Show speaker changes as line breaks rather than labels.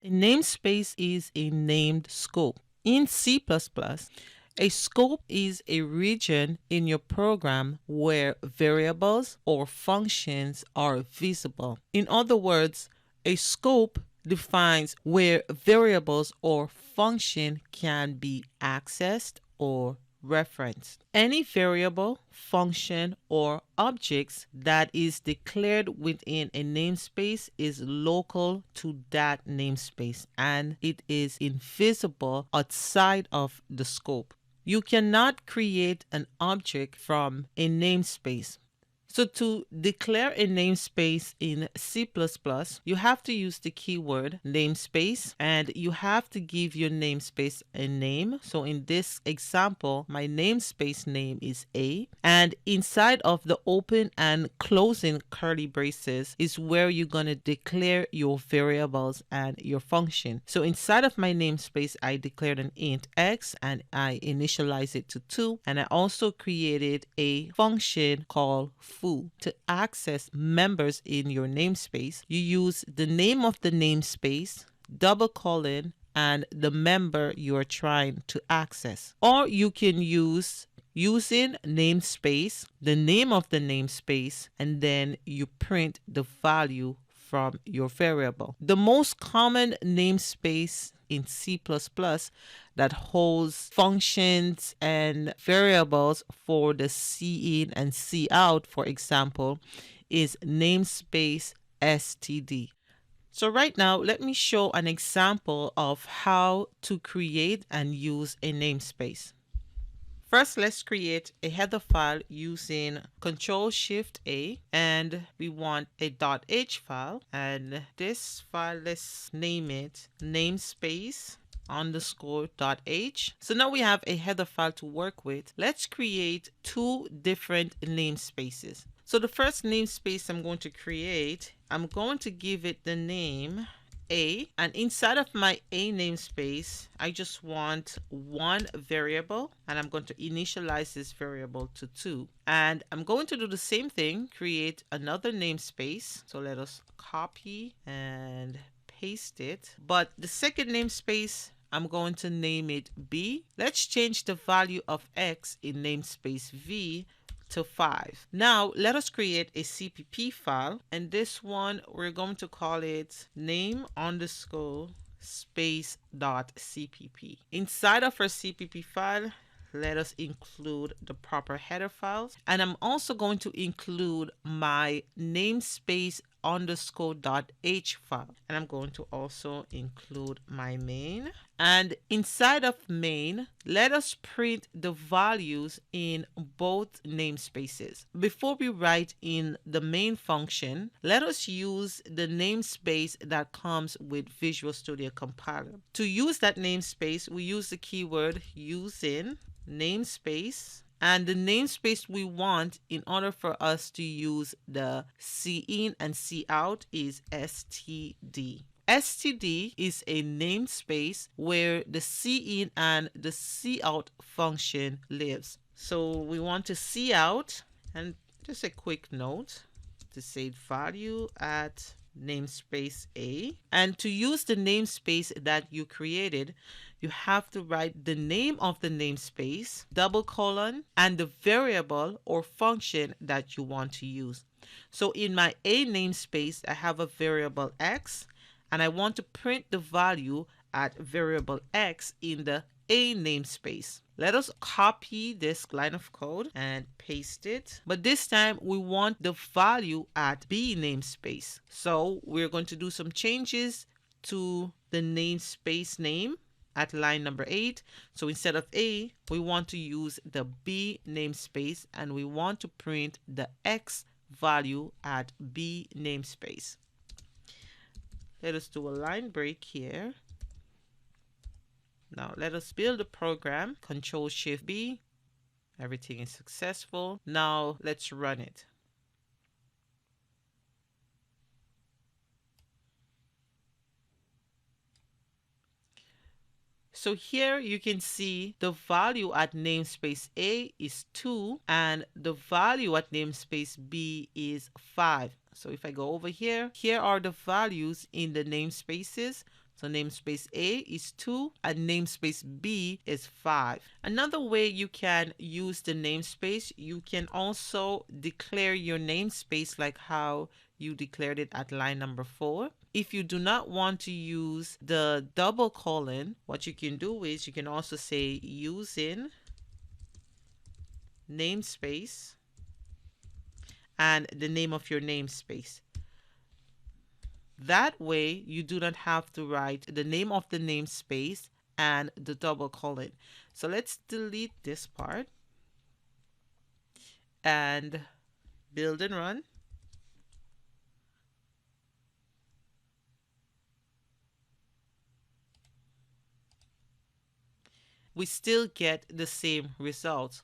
A namespace is a named scope. In C++, a scope is a region in your program where variables or functions are visible. In other words, a scope defines where variables or function can be accessed or referenced. Any variable, function, or objects that is declared within a namespace is local to that namespace and it is invisible outside of the scope. You cannot create an object from a namespace. So to declare a namespace in C++, you have to use the keyword namespace and you have to give your namespace a name. So in this example, my namespace name is A, and inside of the open and closing curly braces is where you're going to declare your variables and your function. So inside of my namespace, I declared an int x and I initialized it to 2, and I also created a function called foo. To access members in your namespace, you use the name of the namespace, double colon, and the member you are trying to access. Or you can use using namespace, the name of the namespace, and then you print the value from your variable. The most common namespace in C++ that holds functions and variables for the cin and cout, for example, is namespace std. So right now, let me show an example of how to create and use a namespace. First, let's create a header file using Control-Shift-A, and we want a .h file, and this file, let's name it namespace underscore .h. So now we have a header file to work with. Let's create two different namespaces. So the first namespace I'm going to create, I'm going to give it the name A, and inside of my A namespace, I just want one variable, and I'm going to initialize this variable to 2. And I'm going to do the same thing, create another namespace. So let us copy and paste it. But the second namespace, I'm going to name it B. Let's change the value of X in namespace V to 5. Now let us create a CPP file, and this one we're going to call it name underscore space dot CPP. Inside of our CPP file, let us include the proper header files, and I'm also going to include my namespace underscore .h file, and I'm going to also include my main. And inside of main, let us print the values in both namespaces. Before we write in the main function, let us use the namespace that comes with Visual Studio Compiler. To use that namespace, we use the keyword using namespace, and the namespace we want in order for us to use the cin and cout is std. std is a namespace where the cin and the cout function lives. So we want to cout, and just a quick note to say value at namespace A. And to use the namespace that you created, you have to write the name of the namespace, double colon, and the variable or function that you want to use. So in my A namespace, I have a variable X, and I want to print the value at variable X in the A namespace. Let us copy this line of code and paste it. But this time we want the value at B namespace. So we're going to do some changes to the namespace name at line number 8. So instead of A, we want to use the B namespace, and we want to print the X value at B namespace. Let us do a line break here. Now let us build a program. Control-Shift-B. Everything is successful. Now let's run it. So here you can see the value at namespace A is 2 and the value at namespace B is 5. So if I go over here, here are the values in the namespaces. So namespace A is 2 and namespace B is 5. Another way you can use the namespace, you can also declare your namespace like how you declared it at line number 4. If you do not want to use the double colon, what you can do is you can also say using namespace and the name of your namespace. That way you do not have to write the name of the namespace and the double colon. So let's delete this part and build and run. We still get the same result.